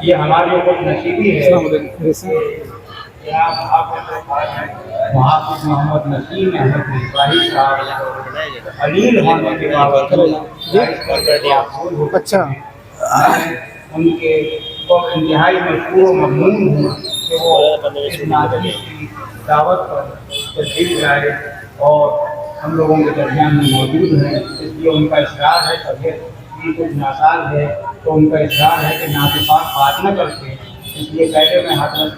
یہ ہماری خوش نصیبی ہے محافظ محمد نسیم احمد مصباحی صاحب علیل ہونے کے باوجود اچھا ان کے انتہائی مشہور و ممنون ہوں کہ وہ اس ناظرین کی دعوت پر تشریف لائے اور ہم لوگوں کے درمیان میں موجود ہیں۔ اس لیے ان کا اصرار ہے، طبیعت کی کچھ ناساز ہے تو ان کا اصرار ہے کہ ناطقات بات نہ کرتے، اس لیے پہلے میں حضرت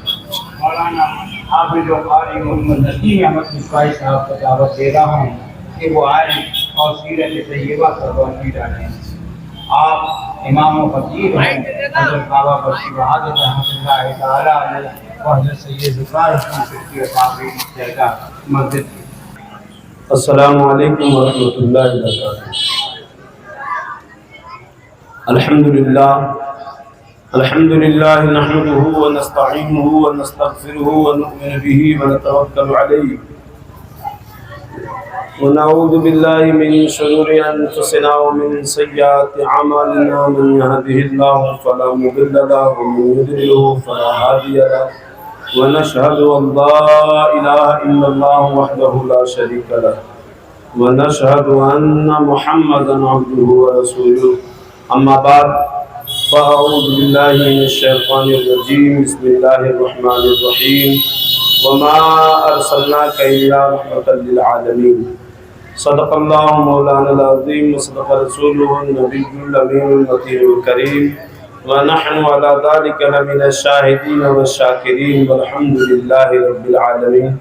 مولانا حافظ و قاری محمد نسیم احمد مصباحی صاحب کو دعوت دے رہا ہوں کہ وہ آئیں اور سیرت طیبہ پر روشنی ڈالیں۔ آپ امام و خطیب ہیں حضرت بابا بخشی بہادر رحمۃ اللہ تعالیٰ علیہ و حضرت سید ذوالفقار حسین چشتی و صاحب جیسا مسجد۔ السلام علیکم ورحمۃ اللہ وبرکاتہ۔ الحمدللہ نحمده ونستعینه ونستغفره ونؤمن به ونتوکل علیہ ونعوذ باللہ من شرور انفسنا ومن سیئات اعمالنا، من يهده الله فلا مضل له ومن يضلل فلا هادي له، ونشهد ان لا اله الا الله وحده لا شريك له، ونشهد ان محمدا عبده ورسوله، اما بعد فاعوذ باللہ من الشیطان الرجیم، بسم اللہ الرحمن الرحیم، وما ارسلناک الا رحمۃ للعالمین، صدق اللہ مولانا العظیم وصدق رسولہ النبی الامین المطیع الکریم، ونحن علی ذلک لمن الشاہدین والشاکرین والحمد للہ رب العالمین۔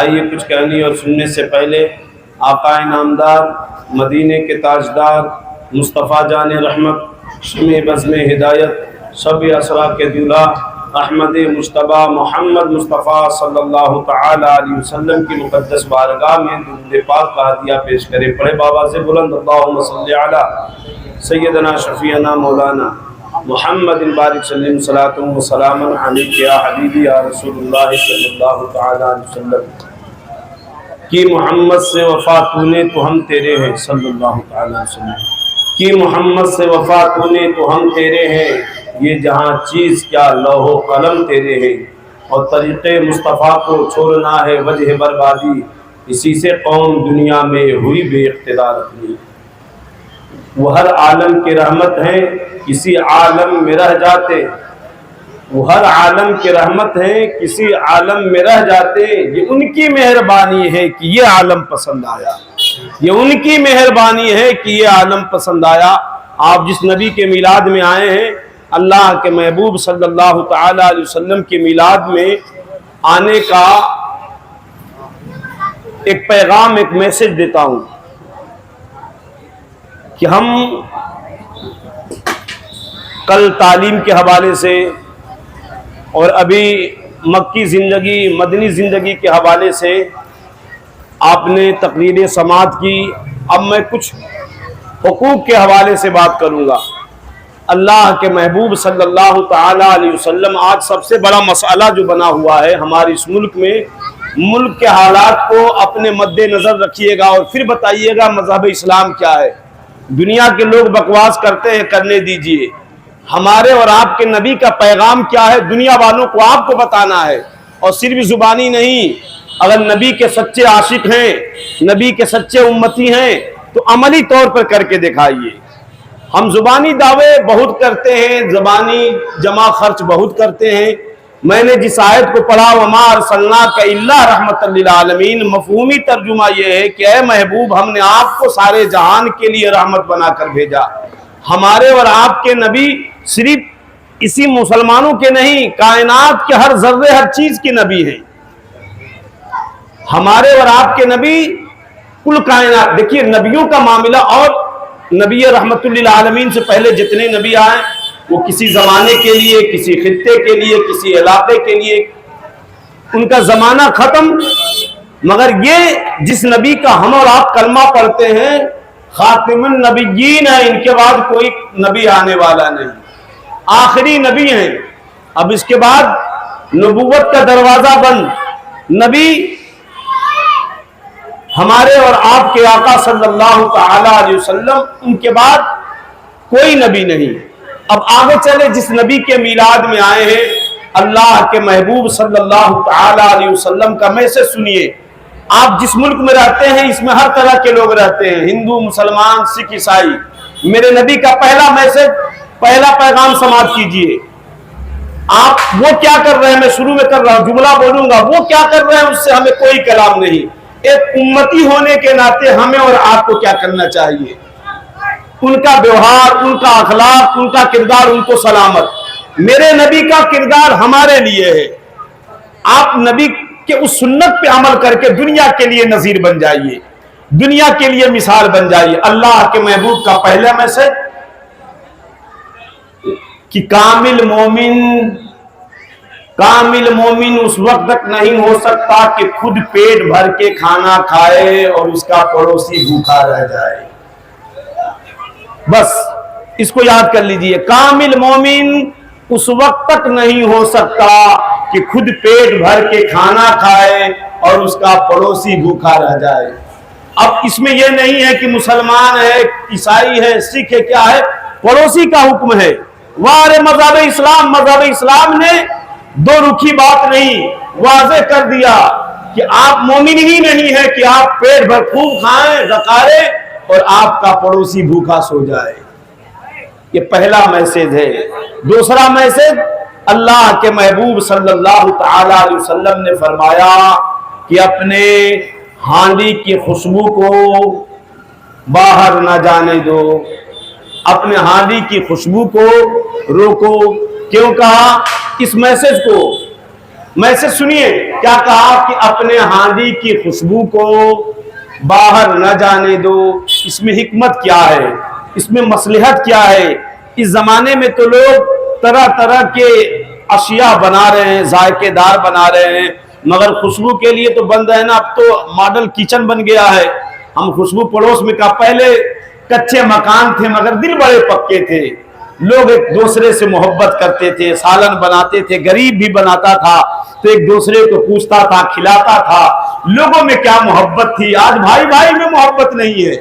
آئیے کچھ کہنے اور سننے سے پہلے آقا نامدار، مدینے کے تاجدار، مصطفیٰ جان رحمت، شمع بزم ہدایت، سب اسرا کے دولہ احمد مجتبیٰ محمد مصطفیٰ صلی اللہ تعالی علیہ وسلم کی مقدس بارگاہ میں درود پاک کا ہدیہ پیش کریں۔ پڑھے بابا سے بلند اللہم صلی علی سیدنا شفیعنا مولانا محمد بارک سلم صلاۃ و سلام علیک یا حبیبی یا رسول اللہ صلی اللہ تعالی علیہ وسلم۔ کی محمد سے وفا تو نے تو ہم تیرے ہیں صلی اللہ تعالی علیہ وسلم، کی محمد سے وفا تو نے تو ہم تیرے ہیں، یہ جہاں چیز کیا لوح و قلم تیرے ہیں، اور طریق مصطفیٰ کو چھوڑنا ہے وجہ بربادی، اسی سے قوم دنیا میں ہوئی بے اقتدار اپنی۔ وہ ہر عالم کے رحمت ہیں، کسی عالم میں رہ جاتے، وہ ہر عالم کے رحمت ہیں، کسی عالم میں رہ جاتے، یہ ان کی مہربانی ہے کہ یہ عالم پسند آیا، یہ ان کی مہربانی ہے کہ یہ عالم پسند آیا۔ آپ جس نبی کے میلاد میں آئے ہیں، اللہ کے محبوب صلی اللہ تعالی علیہ وسلم کے میلاد میں آنے کا ایک پیغام، ایک میسج دیتا ہوں کہ ہم کل تعلیم کے حوالے سے اور ابھی مکی زندگی، مدنی زندگی کے حوالے سے آپ نے تقریر سماعت کی۔ اب میں کچھ حقوق کے حوالے سے بات کروں گا۔ اللہ کے محبوب صلی اللہ تعالی علیہ وسلم، آج سب سے بڑا مسئلہ جو بنا ہوا ہے ہمارے اس ملک میں، ملک کے حالات کو اپنے مد نظر رکھیے گا اور پھر بتائیے گا مذہب اسلام کیا ہے۔ دنیا کے لوگ بکواس کرتے ہیں، کرنے دیجئے۔ ہمارے اور آپ کے نبی کا پیغام کیا ہے دنیا والوں کو آپ کو بتانا ہے، اور صرف زبانی نہیں۔ اگر نبی کے سچے عاشق ہیں، نبی کے سچے امتی ہیں تو عملی طور پر کر کے دکھائیے۔ ہم زبانی دعوے بہت کرتے ہیں، زبانی جمع خرچ بہت کرتے ہیں۔ میں نے جس آیت کو پڑھا وما ارسلناک الا رحمۃ للعالمین، مفہومی ترجمہ یہ ہے کہ اے محبوب، ہم نے آپ کو سارے جہان کے لیے رحمت بنا کر بھیجا۔ ہمارے اور آپ کے نبی صرف اسی مسلمانوں کے نہیں، کائنات کے ہر ذرے، ہر چیز کے نبی ہیں۔ ہمارے اور آپ کے نبی کل کائنات، دیکھیے نبیوں کا معاملہ، اور نبی رحمت للعالمین سے پہلے جتنے نبی آئے وہ کسی زمانے کے لیے، کسی خطے کے لیے، کسی علاقے کے لیے، ان کا زمانہ ختم۔ مگر یہ جس نبی کا ہم اور آپ کلمہ پڑھتے ہیں، خاتم النبیین ہے، ان کے بعد کوئی نبی آنے والا نہیں، آخری نبی ہیں۔ اب اس کے بعد نبوت کا دروازہ بند، نبی ہمارے اور آپ کے آقا صلی اللہ تعالی علیہ وسلم، ان کے بعد کوئی نبی نہیں۔ اب آگے چلے، جس نبی کے میلاد میں آئے ہیں اللہ کے محبوب صلی اللہ تعالی علیہ وسلم کا میسج سنیے۔ آپ جس ملک میں رہتے ہیں اس میں ہر طرح کے لوگ رہتے ہیں، ہندو، مسلمان، سکھ، عیسائی۔ میرے نبی کا پہلا میسج، پہلا پیغام سماعت کیجئے۔ آپ وہ کیا کر رہے ہیں، میں شروع میں کر رہا ہوں، جملہ بولوں گا، وہ کیا کر رہے ہیں اس سے ہمیں کوئی کلام نہیں۔ ایک امتی ہونے کے ناطے ہمیں اور آپ کو کیا کرنا چاہیے، ان کا ویوہار، ان کا اخلاق، ان کا کردار ان کو سلامت۔ میرے نبی کا کردار ہمارے لیے ہے، آپ نبی کے اس سنت پہ عمل کر کے دنیا کے لیے نذیر بن جائیے، دنیا کے لیے مثال بن جائیے۔ اللہ کے محبوب کا پہلا میسج کہ کامل مومن اس وقت تک نہیں ہو سکتا کہ خود پیٹ بھر کے کھانا کھائے اور اس کا پڑوسی بھوکا رہ جائے۔ بس اس کو یاد کر لیجئے، کامل مومن اس وقت تک نہیں ہو سکتا کہ خود پیٹ بھر کے کھانا کھائے اور اس کا پڑوسی بھوکا رہ جائے۔ اب اس میں یہ نہیں ہے کہ مسلمان ہے، عیسائی ہے، سکھ ہے، کیا ہے، پڑوسی کا حکم ہے۔ وارے مذہب اسلام نے دو رخی بات نہیں، واضح کر دیا کہ آپ مومن ہی نہیں ہے کہ آپ پیٹ بھر خوب کھائیں رکارے اور آپ کا پڑوسی بھوکا سو جائے۔ یہ پہلا میسج ہے۔ دوسرا میسج، اللہ کے محبوب صلی اللہ تعالی علیہ وسلم نے فرمایا کہ اپنے ہانڈی کی خوشبو کو باہر نہ جانے دو، اپنے ہانڈی کی خوشبو کو روکو۔ کیوں کہا اس میسج کو؟ میسج سنیے، کیا کہا کہ اپنے ہانڈی کی خوشبو کو باہر نہ جانے دو۔ اس میں حکمت کیا ہے، اس میں مصلحت کیا ہے؟ اس زمانے میں تو لوگ طرح طرح کے اشیاء بنا رہے ہیں، ذائقے دار بنا رہے ہیں، مگر خوشبو کے لیے تو بند ہے نا، اب تو ماڈل کچن بن گیا ہے۔ ہم خوشبو پڑوس میں کا پہلے کچے مکان تھے مگر دل بڑے پکے تھے، لوگ ایک دوسرے سے محبت کرتے تھے، سالن بناتے تھے، غریب بھی بناتا تھا تو ایک دوسرے کو پوچھتا تھا، کھلاتا تھا، لوگوں میں کیا محبت تھی۔ آج بھائی بھائی میں محبت نہیں ہے،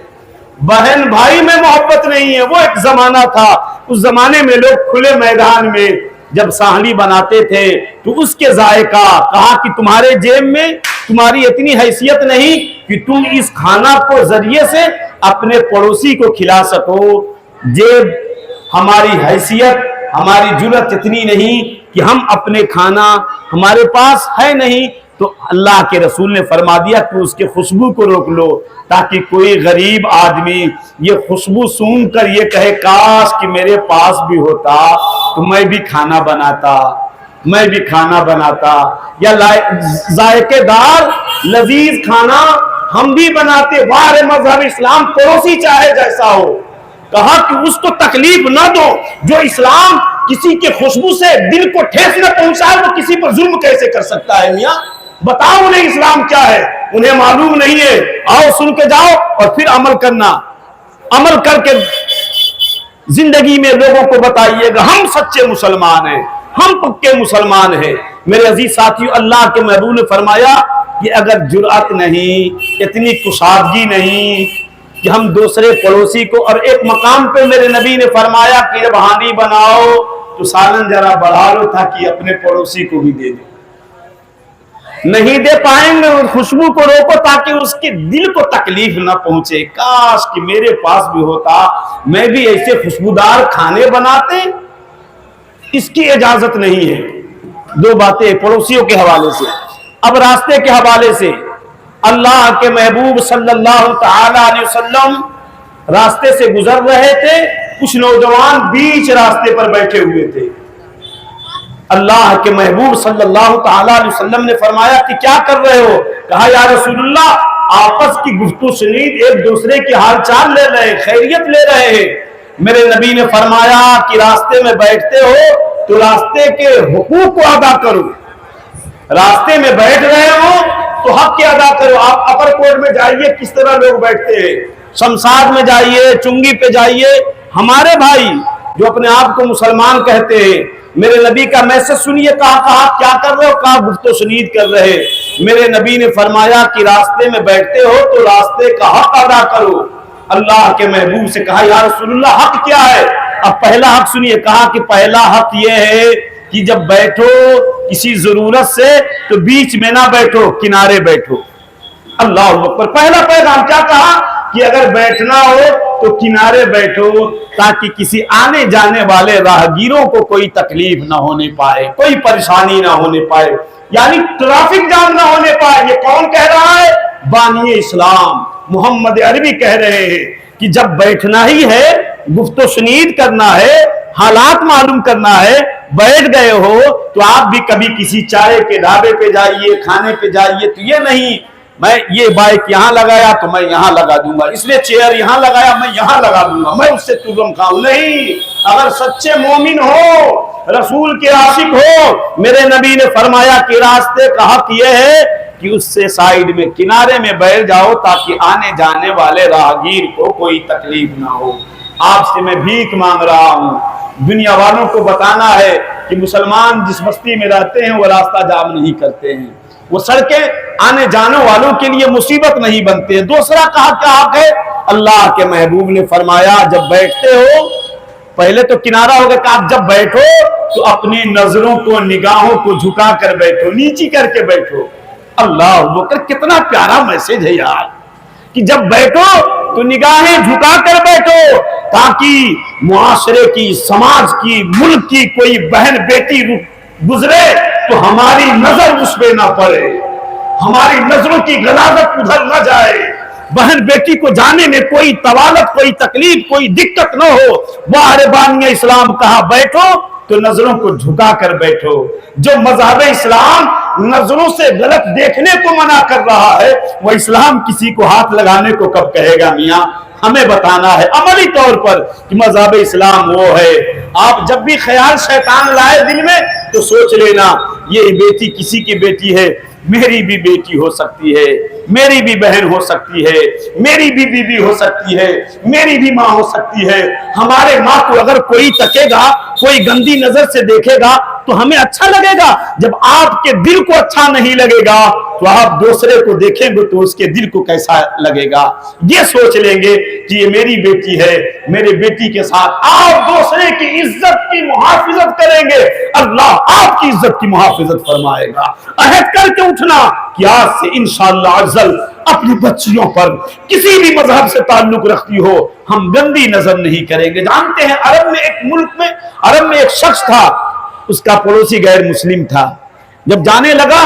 بہن بھائی میں محبت نہیں ہے۔ وہ ایک زمانہ تھا، اس زمانے میں لوگ کھلے میدان میں جب ساحلی بناتے تھے تو اس کے ذائقہ کہا کہ تمہارے جیب میں تمہاری اتنی حیثیت نہیں کہ تم اس کھانا کو ذریعے سے اپنے پڑوسی کو کھلا سکو۔ جیب ہماری حیثیت، ہماری جرأت اتنی نہیں کہ ہم اپنے کھانا ہمارے پاس ہے نہیں، تو اللہ کے رسول نے فرما دیا کہ اس کے خوشبو کو روک لو، تاکہ کوئی غریب آدمی یہ خوشبو سون کر یہ کہے کاش کہ میرے پاس بھی ہوتا تو میں بھی کھانا بناتا، یا ذائقے دار لذیذ کھانا ہم بھی بناتے۔ وارے مذہب اسلام پڑوسی چاہے جیسا ہو، کہا کہ اس کو تکلیف نہ دو۔ جو اسلام کسی کے خوشبو سے دل کو ٹھیس نہ پہنچائے وہ کسی پر ظلم کیسے کر سکتا ہے؟ میاں بتاؤ انہیں اسلام کیا ہے، انہیں معلوم نہیں ہے۔ آؤ سن کے جاؤ اور پھر عمل کرنا، عمل کر کے زندگی میں لوگوں کو بتائیے گا ہم سچے مسلمان ہیں، ہم پکے مسلمان ہیں۔ میرے عزیز ساتھیو، اللہ کے محبوب نے فرمایا کہ اگر جرأت نہیں، اتنی کشادگی نہیں کہ ہم دوسرے پڑوسی کو، اور ایک مقام پہ میرے نبی نے فرمایا کہ جب ہانڈی بناؤ تو سالن ذرا بڑھا لو تاکہ اپنے پڑوسی کو بھی دے دو۔ نہیں دے پائیں گے، خوشبو کو روکو تاکہ اس کے دل کو تکلیف نہ پہنچے۔ کاش کہ میرے پاس بھی ہوتا، میں بھی ایسے خوشبودار کھانے بناتے۔ اس کی اجازت نہیں ہے۔ دو باتیں پڑوسیوں کے حوالے سے۔ اب راستے کے حوالے سے، اللہ کے محبوب صلی اللہ تعالی علیہ وسلم راستے سے گزر رہے تھے، کچھ نوجوان بیچ راستے پر بیٹھے ہوئے تھے۔ اللہ کے محبوب صلی اللہ تعالی علیہ وسلم نے فرمایا کہ کیا کر رہے ہو؟ کہا یا رسول اللہ آپس کی گفتگو شنید، ایک دوسرے کی حال چال لے رہے ہیں، خیریت لے رہے ہیں۔ میرے نبی نے فرمایا کہ راستے میں بیٹھتے ہو تو راستے کے حقوق کو ادا کرو، راستے میں بیٹھ رہے ہو تو حق کے ادا کرو۔ آپ اپر کوٹ میں جائیے کس طرح لوگ بیٹھتے ہیں، شمشاد میں جائیے، چنگی پہ جائیے، ہمارے بھائی جو اپنے آپ کو مسلمان کہتے ہیں، میرے نبی کا میسج سنیے، کہا کیا کر رہے ہو؟ کہا گفتگو شنید کر رہے۔ میرے نبی نے فرمایا کہ راستے میں بیٹھتے ہو تو راستے کا حق ادا کرو۔ اللہ کے محبوب سے کہا یا رسول اللہ حق کیا ہے؟ اب پہلا حق سنیے، کہا کہ پہلا حق یہ ہے کہ جب بیٹھو کسی ضرورت سے تو بیچ میں نہ بیٹھو، کنارے بیٹھو۔ اللہ اکبر، پہلا پیغام کیا کہا کہ اگر بیٹھنا ہو تو کنارے بیٹھو تاکہ کسی آنے جانے والے راہگیروں کو کوئی تکلیف نہ ہونے پائے، کوئی پریشانی نہ ہونے پائے، یعنی ٹریفک جام نہ ہونے پائے۔ یہ کون کہہ رہا ہے؟ بانی اسلام محمد عربی کہہ رہے ہیں کہ جب بیٹھنا ہی ہے، گفت و شنید کرنا ہے، حالات معلوم کرنا ہے، بیٹھ گئے ہو تو آپ بھی کبھی کسی چائے کے ڈھابے پہ جائیے، کھانے پہ جائیے، تو یہ نہیں میں یہ بائک یہاں لگایا تو میں یہاں لگا دوں گا، اس نے چیئر یہاں لگایا میں یہاں لگا دوں گا، میں اس سے ترم کھاؤں، نہیں۔ اگر سچے مومن ہو، رسول کے عاشق ہو، میرے نبی نے فرمایا کہ راستے کا حق یہ ہے کہ اس سے سائیڈ میں کنارے میں بیٹھ جاؤ تاکہ آنے جانے والے راہگیر کو کوئی تکلیف نہ ہو۔ آپ سے میں بھیک مانگ رہا ہوں، دنیا والوں کو بتانا ہے کہ مسلمان جس بستی میں رہتے ہیں وہ راستہ جام نہیں کرتے ہیں، وہ سڑکیں آنے جانے والوں کے لیے مصیبت نہیں بنتے ہیں۔ دوسرا کہا کیا حق ہے؟ اللہ کے محبوب نے فرمایا جب بیٹھتے ہو، پہلے تو کنارہ ہوگا کہ آپ جب بیٹھو تو اپنی نظروں کو، نگاہوں کو جھکا کر بیٹھو، نیچی کر کے بیٹھو۔ اللہ اکبر، کتنا پیارا میسج ہے یار کہ جب بیٹھو تو نگاہیں جھکا کر بیٹھو تاکہ معاشرے کی، سماج کی، ملک کی کوئی بہن بیٹی گزرے تو ہماری نظر اس پہ نہ پڑے، ہماری نظروں کی غلاظت ادھر نہ جائے، بہن بیٹی کو جانے میں کوئی طوالت، کوئی تکلیف، کوئی دقت نہ ہو۔ وہ بانی اسلام کہا بیٹھو تو نظروں کو جھکا کر بیٹھو۔ جو مذہب اسلام نظروں سے غلط دیکھنے کو منع کر رہا ہے، وہ اسلام کسی کو ہاتھ لگانے کو کب کہے گا؟ میاں ہمیں بتانا ہے عملی طور پر کہ مذہب اسلام وہ ہے۔ آپ جب بھی خیال شیطان لائے دل میں تو سوچ لینا یہ بیٹی کسی کی بیٹی ہے، میری بھی بیٹی ہو سکتی ہے، میری بھی بہن ہو سکتی ہے، میری بھی بیوی ہو سکتی ہے، میری بھی ماں ہو سکتی ہے۔ ہمارے ماں کو اگر کوئی تکے گا، کوئی گندی نظر سے دیکھے گا تو ہمیں اچھا لگے گا۔ جب آپ کے دل کو اچھا نہیں لگے گا تو آپ دوسرے کو دیکھیں گے تو اس کے دل کو کیسا لگے گا؟ یہ سوچ لیں گے کہ یہ میری بیٹی ہے، میرے بیٹی کے ساتھ آپ دوسرے کی عزت کی محافظت کریں گے، اللہ آپ کی عزت کی محافظت فرمائے گا۔ عہد کر کے اٹھنا کہ آج سے انشاءاللہ عزل اپنی بچیوں پر کسی بھی مذہب سے تعلق رکھتی ہو ہم گندی نظر نہیں کریں گے۔ جانتے ہیں عرب میں ایک ملک میں، عرب میں ایک شخص تھا، اس کا پڑوسی غیر مسلم تھا۔ جب جانے لگا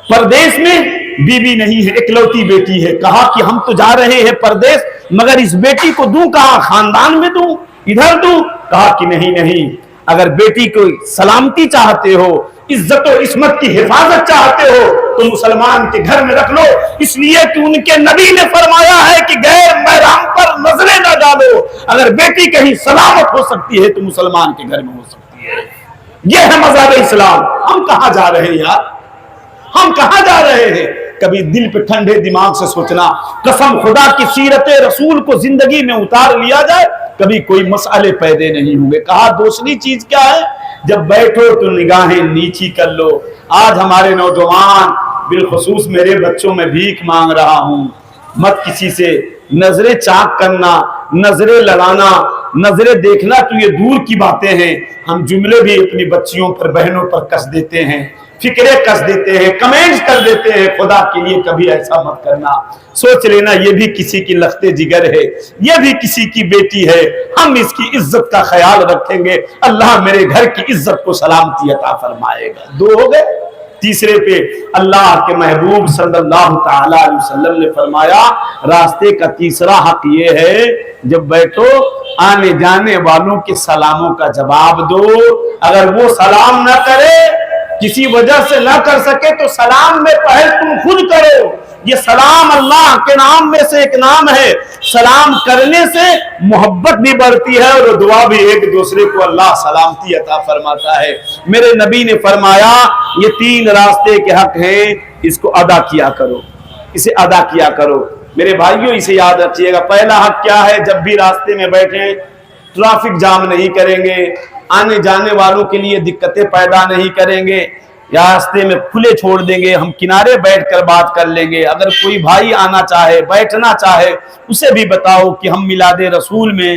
پردیس میں، بیوی نہیں ہے، اکلوتی بیٹی ہے، کہا کہ ہم تو جا رہے ہیں پردیس مگر اس بیٹی کو دوں کہاں؟ خاندان میں دوں، ادھر دوں؟ کہا کہ نہیں، اگر بیٹی کو سلامتی چاہتے ہو، عزت و عصمت کی حفاظت چاہتے ہو تو مسلمان کے گھر میں رکھ لو، اس لیے کہ ان کے نبی نے فرمایا ہے کہ غیر محرم پر نظریں نہ ڈالو۔ اگر بیٹی کہیں سلامت ہو سکتی ہے تو مسلمان کے گھر میں ہو سکتی ہے۔ یہ ہے مذہب اسلام۔ ہم کہاں جا رہے ہیں یار؟ ہم کہاں جا رہے ہیں؟ کبھی دل پہ ٹھنڈے دماغ سے سوچنا، قسم خدا کی سیرت رسول کو زندگی میں اتار لیا جائے کبھی کوئی مسئلے پیدا نہیں ہوں گے۔ کہا دوسری چیز کیا ہے؟ جب بیٹھو تو نگاہیں نیچی کر لو۔ آج ہمارے نوجوان، بالخصوص میرے بچوں میں بھیک مانگ رہا ہوں، مت کسی سے نظریں چاک کرنا، نظریں لڑانا، نظریں دیکھنا تو یہ دور کی باتیں ہیں۔ ہم جملے بھی اپنی بچیوں پر، بہنوں پر کس دیتے ہیں، فکرے کس دیتے ہیں، کمنٹس کر دیتے ہیں۔ خدا کے لیے کبھی ایسا مت کرنا۔ سوچ لینا یہ بھی کسی کی لخت جگر ہے، یہ بھی کسی کی بیٹی ہے، ہم اس کی عزت کا خیال رکھیں گے، اللہ میرے گھر کی عزت کو سلامتی عطا فرمائے گا۔ دو ہو گئے۔ تیسرے پہ اللہ کے محبوب صلی اللہ تعالی علیہ وسلم نے فرمایا راستے کا تیسرا حق یہ ہے جب بیٹھو آنے جانے والوں کے سلاموں کا جواب دو۔ اگر وہ سلام نہ کرے، کسی وجہ سے نہ کر سکے تو سلام میں پہل تم خود کرو۔ یہ سلام اللہ کے نام میں سے ایک نام ہے۔ سلام کرنے سے محبت بھی بڑھتی ہے اور دعا بھی، ایک دوسرے کو اللہ سلامتی عطا فرماتا ہے۔ میرے نبی نے فرمایا یہ تین راستے کے حق ہیں، اس کو ادا کیا کرو، اسے ادا کیا کرو۔ میرے بھائیوں اسے یاد رکھیے گا۔ پہلا حق کیا ہے؟ جب بھی راستے میں بیٹھیں ٹریفک جام نہیں کریں گے، آنے جانے والوں کے لیے دقتیں پیدا نہیں کریں گے، یا راستے میں کھلے چھوڑ دیں گے، ہم کنارے بیٹھ کر بات کر لیں گے۔ اگر کوئی بھائی آنا چاہے، بیٹھنا چاہے، اسے بھی بتاؤ کہ ہم میلاد رسول میں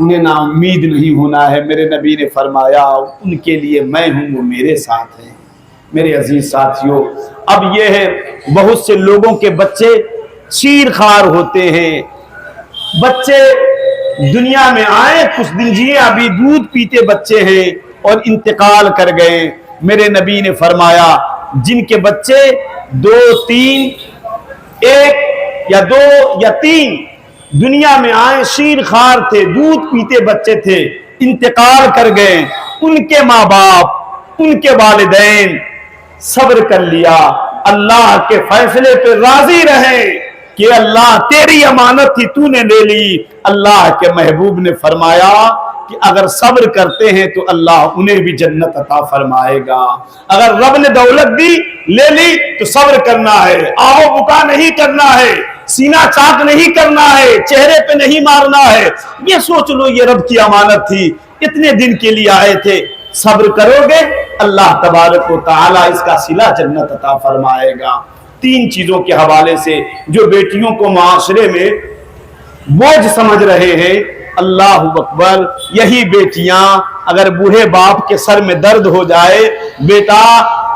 انہیں نا امید نہیں ہونا ہے۔ میرے نبی نے فرمایا ان کے لیے میں ہوں، وہ میرے ساتھ ہیں۔ میرے عزیز ساتھیوں، اب یہ ہے بہت سے لوگوں کے بچے چیر خوار ہوتے ہیں، بچے دنیا میں آئے کچھ دن جیے، ابھی دودھ پیتے بچے ہیں اور انتقال کر گئے۔ میرے نبی نے فرمایا جن کے بچے 2 3 1 یا 2 یا 3 دنیا میں آئے، شیر خوار تھے، دودھ پیتے بچے تھے، انتقال کر گئے، ان کے ماں باپ، ان کے والدین صبر کر لیا، اللہ کے فیصلے پہ راضی رہے کہ اللہ تیری امانت تھی تو نے لے لی۔ اللہ کے محبوب نے فرمایا کہ اگر صبر کرتے ہیں تو اللہ انہیں بھی جنت عطا فرمائے گا۔ اگر رب نے دولت دی لے لی تو صبر کرنا ہے، آہو بکا نہیں کرنا ہے، سینہ چاک نہیں کرنا ہے، چہرے پہ نہیں مارنا ہے، یہ سوچ لو یہ رب کی امانت تھی، اتنے دن کے لیے آئے تھے، صبر کرو گے اللہ تبارک و تعالی اس کا صلہ جنت عطا فرمائے گا۔ 3 چیزوں کے حوالے سے جو بیٹیوں کو معاشرے میں بوجھ سمجھ رہے ہیں، اللہ اکبر، یہی بیٹیاں اگر بوڑھے باپ کے سر میں درد ہو جائے، بیٹا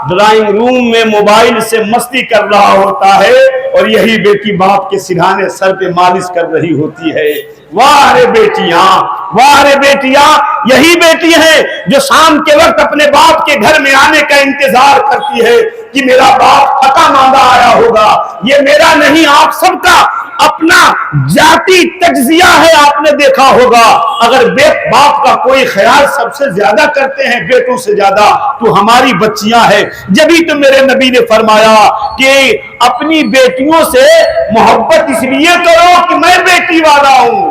ڈرائنگ روم میں موبائل سے مستی کر رہا ہوتا ہے اور یہی بیٹی باپ کے سرہانے سر پہ مالش کر رہی ہوتی ہے۔ واہ رے بیٹیاں، واہ رے بیٹیاں، یہی بیٹی ہیں جو شام کے وقت اپنے باپ کے گھر میں آنے کا انتظار کرتی ہے کہ میرا باپ تھکا ماندہ آیا ہوگا۔ یہ میرا نہیں، آپ سب کا اپنا ذاتی تجزیہ ہے، آپ نے دیکھا ہوگا اگر باپ کا کوئی خیال سب سے زیادہ کرتے ہیں بیٹوں سے زیادہ تو ہماری بچیاں ہیں۔ جبھی تو میرے نبی نے فرمایا کہ اپنی بیٹیوں سے محبت اس لیے کرو کہ میں بیٹی والا ہوں۔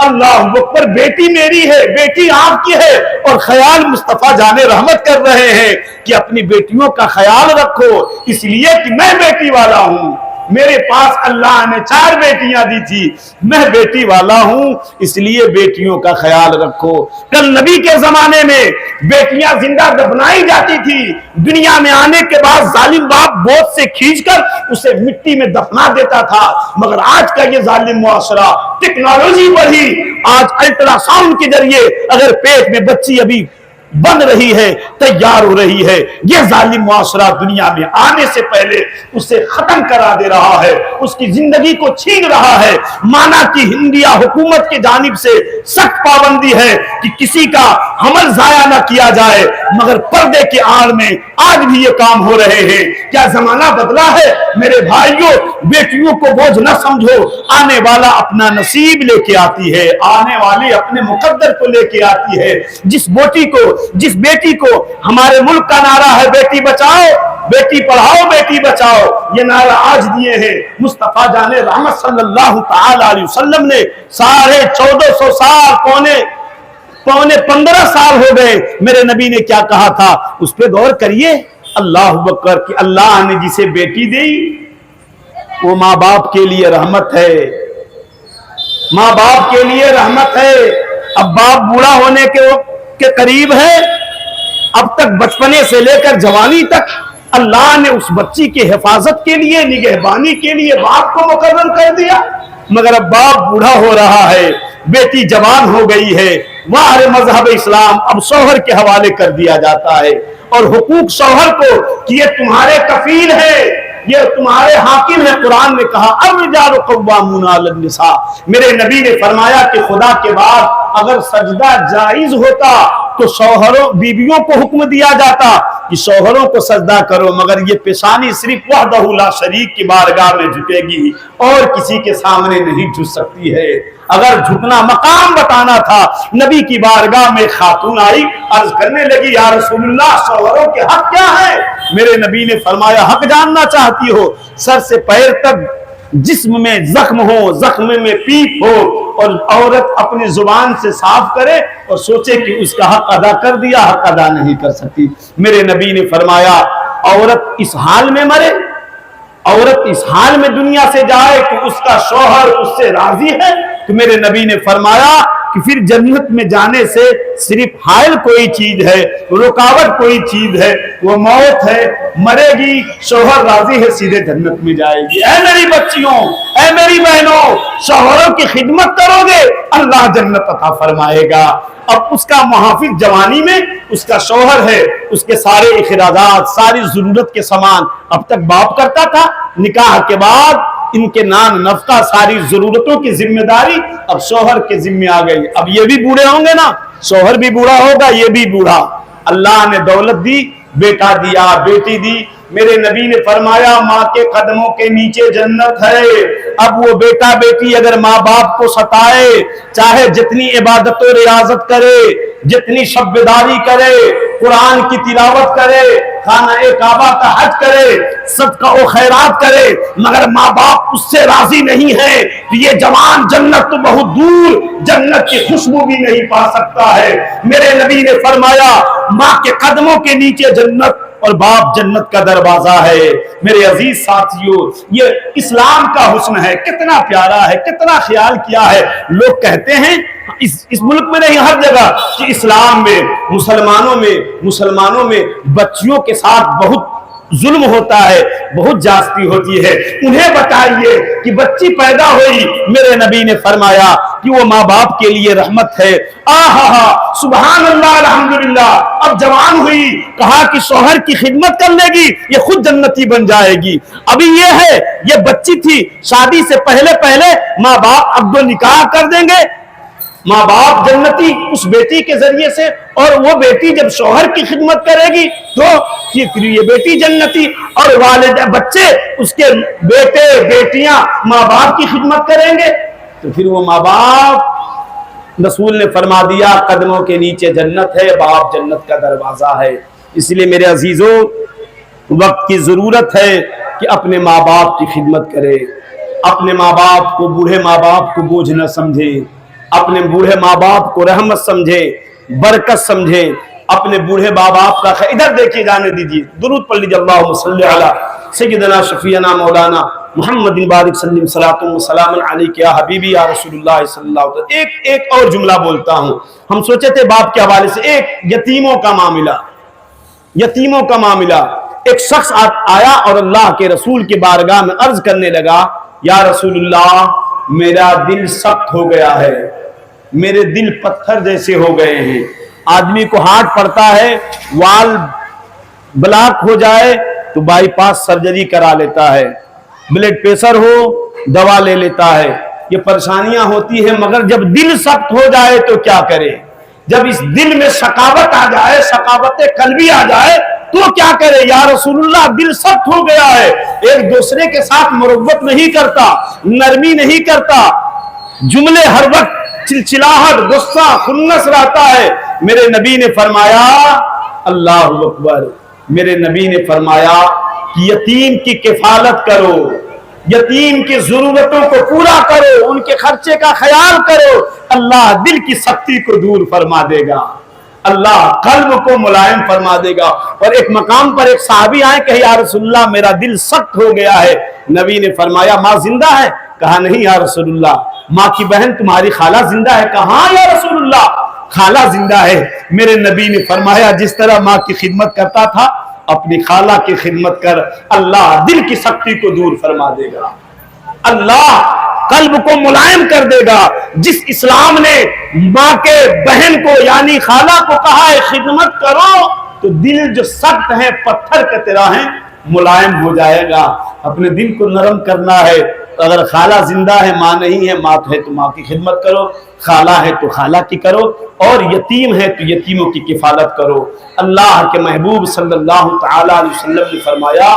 اللہ اکبر، بیٹی میری ہے، بیٹی آپ کی ہے، اور خیال مصطفیٰ جان رحمت کر رہے ہیں کہ اپنی بیٹیوں کا خیال رکھو اس لیے کہ میں بیٹی والا ہوں۔ میرے پاس اللہ نے 4 بیٹیاں دی تھی، میں بیٹی والا ہوں اس لیے بیٹیوں کا خیال رکھو۔ کل نبی کے زمانے میں بیٹیاں زندہ دفنائی جاتی تھی، دنیا میں آنے کے بعد ظالم باپ بوجھ سے کھینچ کر اسے مٹی میں دفنا دیتا تھا، مگر آج کا یہ ظالم معاشرہ، ٹیکنالوجی بڑھی، آج الٹرا ساؤنڈ کے ذریعے اگر پیٹ میں بچی ابھی بن رہی ہے، تیار ہو رہی ہے، یہ ظالم معاشرہ دنیا میں آنے سے پہلے اسے ختم کرا دے رہا ہے، اس کی زندگی کو چھین رہا ہے۔ مانا کہ ہندیہ حکومت کی جانب سے سخت پابندی ہے کہ کسی کا حمل ضائع نہ کیا جائے، مگر پردے کے آڑ میں آج بھی یہ کام ہو رہے ہیں۔ کیا زمانہ بدلا ہے؟ میرے بھائیوں، بیٹیوں کو بوجھ نہ سمجھو، آنے والا اپنا نصیب لے کے آتی ہے، آنے والی اپنے مقدر کو لے کے آتی ہے۔ جس بیٹی کو ہمارے ملک کا نعرہ ہے بیٹی بچاؤ، بیٹی پڑھاؤ، بیٹی بچاؤ، یہ نعرہ آج دیے ہیں مصطفیٰ جان رحمت صلی اللہ تعالی علیہ وسلم نے۔ 1450 سال، پونے 15 سال ہو گئے، میرے نبی نے کیا کہا تھا اس پہ غور کریے۔ اللہ اکبر، کہ اللہ نے جسے بیٹی دی وہ ماں باپ کے لیے رحمت ہے، ماں باپ کے لیے رحمت ہے۔ اب باپ بوڑھا ہونے کے قریب ہے، اب تک بچپنے سے لے کر جوانی تک اللہ نے اس بچی کی حفاظت کے لیے، نگہبانی کے لیے باپ کو مقرر کر دیا، مگر اب باپ بوڑھا ہو رہا ہے، بیٹی جوان ہو گئی ہے، وہاں مذہب اسلام اب شوہر کے حوالے کر دیا جاتا ہے، اور حقوق شوہر کو کہ یہ تمہارے کفیل ہے، یہ تمہارے حاکم ہے۔ قرآن نے کہا الرجال قوامون علی النساء، میرے نبی نے فرمایا کہ خدا کے بعد اگر سجدہ جائز ہوتا تو شوہروں بیویوں کو حکم دیا جاتا کہ شوہروں کو سجدہ کرو، مگر یہ پیشانی صرف وحدہ لا شریک کی بارگاہ میں جھکے گی اور کسی کے سامنے نہیں جھک سکتی ہے۔ اگر جھکنا مقام بتانا تھا، نبی کی بارگاہ میں خاتون آئی، عرض کرنے لگی یا رسول اللہ شوہروں کے حق کیا ہے؟ میرے نبی نے فرمایا حق جاننا چاہتی ہو؟ سر سے پیر تک جسم میں زخم ہو، زخم میں پیپ ہو، اور عورت اپنی زبان سے صاف کرے اور سوچے کہ اس کا حق ادا کر دیا، حق ادا نہیں کر سکتی۔ میرے نبی نے فرمایا عورت اس حال میں مرے، عورت اس حال میں دنیا سے جائے کہ اس کا شوہر اس سے راضی ہے تو میرے نبی نے فرمایا کہ پھر جنت میں جانے سے صرف حائل کوئی چیز ہے، رکاوٹ کوئی چیز ہے، وہ موت ہے، مرے گی، شوہر راضی ہے، سیدھے جنت میں جائے گی۔ اے میری بچیوں، اے میری بہنوں، شوہروں کی خدمت کرو گے اللہ جنت عطا فرمائے گا۔ اب اس کا محافظ جوانی میں اس کا شوہر ہے، اس کے سارے اخراجات، ساری ضرورت کے سامان اب تک باپ کرتا تھا، نکاح کے بعد ان کے نان نفقہ، ساری ضرورتوں کی ذمہ داری اب شوہر کے ذمہ آ گئی۔ اب یہ بھی بوڑھے ہوں گے نا، شوہر بھی بوڑھا ہوگا، یہ بھی بوڑھا۔ اللہ نے دولت دی، بیٹا دیا، بیٹی دی، میرے نبی نے فرمایا ماں کے قدموں کے نیچے جنت ہے۔ اب وہ بیٹا بیٹی اگر ماں باپ کو ستائے، چاہے جتنی عبادت و ریاضت کرے، جتنی شب بیداری کرے، قرآن کی تلاوت کرے، خانہ کعبہ کا حج کرے، صدقہ و خیرات کرے، مگر ماں باپ اس سے راضی نہیں ہے تو یہ جوان جنت تو بہت دور، جنت کی خوشبو بھی نہیں پا سکتا ہے۔ میرے نبی نے فرمایا ماں کے قدموں کے نیچے جنت اور باپ جنت کا دروازہ ہے۔ میرے عزیز ساتھیوں، یہ اسلام کا حسن ہے، کتنا پیارا ہے، کتنا خیال کیا ہے۔ لوگ کہتے ہیں اس ملک میں نہیں، ہر جگہ، کہ اسلام میں مسلمانوں میں بچیوں کے ساتھ بہت ظلم ہوتا ہے، بہت جاستی ہوتی ہے۔ انہیں بتائیے کہ بچی پیدا ہوئی، میرے نبی نے فرمایا کہ وہ ماں باپ کے لیے رحمت ہے۔ آہا سبحان اللہ الحمدللہ، اب جوان ہوئی، کہا کہ شوہر کی خدمت کر لے گی، یہ خود جنتی بن جائے گی۔ ابھی یہ ہے، یہ بچی تھی، شادی سے پہلے ماں باپ عقد و نکاح کر دیں گے، ماں باپ جنتی اس بیٹی کے ذریعے سے، اور وہ بیٹی جب شوہر کی خدمت کرے گی تو یہ بیٹی جنتی، اور والد بچے اس کے بیٹے بیٹیاں ماں باپ کی خدمت کریں گے تو پھر وہ ماں باپ، رسول نے فرما دیا قدموں کے نیچے جنت ہے، باپ جنت کا دروازہ ہے۔ اس لیے میرے عزیزوں، وقت کی ضرورت ہے کہ اپنے ماں باپ کی خدمت کرے، اپنے ماں باپ کو، بوڑھے ماں باپ کو بوجھ نہ سمجھے، اپنے بوڑھے ماں باپ کو رحمت سمجھے، برکت سمجھے، اپنے بوڑھے ماں باپ کا ادھر دیکھیے، جانے دیجیے، درود پڑھ لیجیے، اللہم صلی علی سیدنا شفیعنا مولانا محمد بارک سلم صلاۃ و سلام علیک یا حبیبی یا رسول اللہ صلی اللہ علیہ وسلم۔ ایک اور جملہ بولتا ہوں، ہم سوچے تھے باپ کے حوالے سے، ایک یتیموں کا معاملہ، ایک شخص آیا اور اللہ کے رسول کی بارگاہ میں عرض کرنے لگا، یا رسول اللہ میرا دل سخت ہو گیا ہے، میرے دل پتھر جیسے ہو گئے ہیں۔ آدمی کو ہارٹ پڑتا ہے، وال بلاک ہو جائے تو بائی پاس سرجری کرا لیتا ہے، بلڈ پریشر ہو دوا لے لیتا ہے، یہ پریشانیاں ہوتی ہیں، مگر جب دل سخت ہو جائے تو کیا کرے؟ جب اس دل میں شقاوت آ جائے، شقاوت قلبی آ جائے تو کیا کرے؟ یا رسول اللہ دل سخت ہو گیا ہے، ایک دوسرے کے ساتھ مروت نہیں کرتا، نرمی نہیں کرتا، جملے ہر وقت چلچلاہٹ، غصہ، خنس رہتا ہے۔ میرے نبی نے فرمایا، اللہ اکبر، میرے نبی نے فرمایا کہ یتیم کی کفالت کرو، یتیم کی ضرورتوں کو پورا کرو، ان کے خرچے کا خیال کرو، اللہ دل کی سختی کو دور فرما دے گا، اللہ قلب کو ملائم فرما دے گا۔ اور ایک مقام پر ایک صحابی آئے کہ یا رسول اللہ میرا دل سخت ہو گیا ہے، نبی نے فرمایا ماں زندہ ہے؟ کہا نہیں یا رسول اللہ۔ ماں کی بہن تمہاری خالہ زندہ ہے؟ کہا ہاں یا رسول اللہ خالہ زندہ ہے۔ میرے نبی نے فرمایا جس طرح ماں کی خدمت کرتا تھا اپنی خالہ کی خدمت کر، اللہ دل کی سختی کو دور فرما دے گا، اللہ قلب کو ملائم کر دے گا۔ جس اسلام نے ماں کے بہن کو یعنی خالہ کو کہا ہے خدمت کرو، تو دل جو سخت ہے پتھر کی طرح ہے ملائم ہو جائے گا۔ اپنے دل کو نرم کرنا ہے۔ اگر خالہ زندہ ہے، ماں نہیں ہے، ماں ہے تو ماں کی خدمت کرو، خالہ ہے تو خالہ کی کرو، اور یتیم ہے تو یتیموں کی کفالت کرو۔ اللہ کے محبوب صلی اللہ تعالی علیہ وسلم نے فرمایا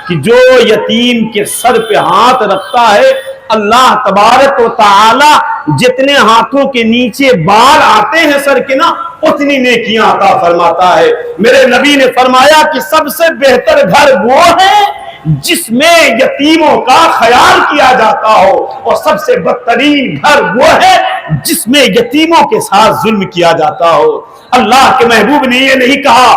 کہ جو یتیم کے سر پہ ہاتھ رکھتا ہے، اللہ تبارک و تعالی جتنے ہاتھوں کے نیچے بال آتے ہیں سر کے نا، اتنی نیکیاں عطا فرماتا ہے۔ میرے نبی نے فرمایا کہ سب سے بہتر گھر وہ ہے جس میں یتیموں کا خیال کیا جاتا ہو، اور سب سے بدترین گھر وہ ہے جس میں یتیموں کے ساتھ ظلم کیا جاتا ہو۔ اللہ کے محبوب نے یہ نہیں کہا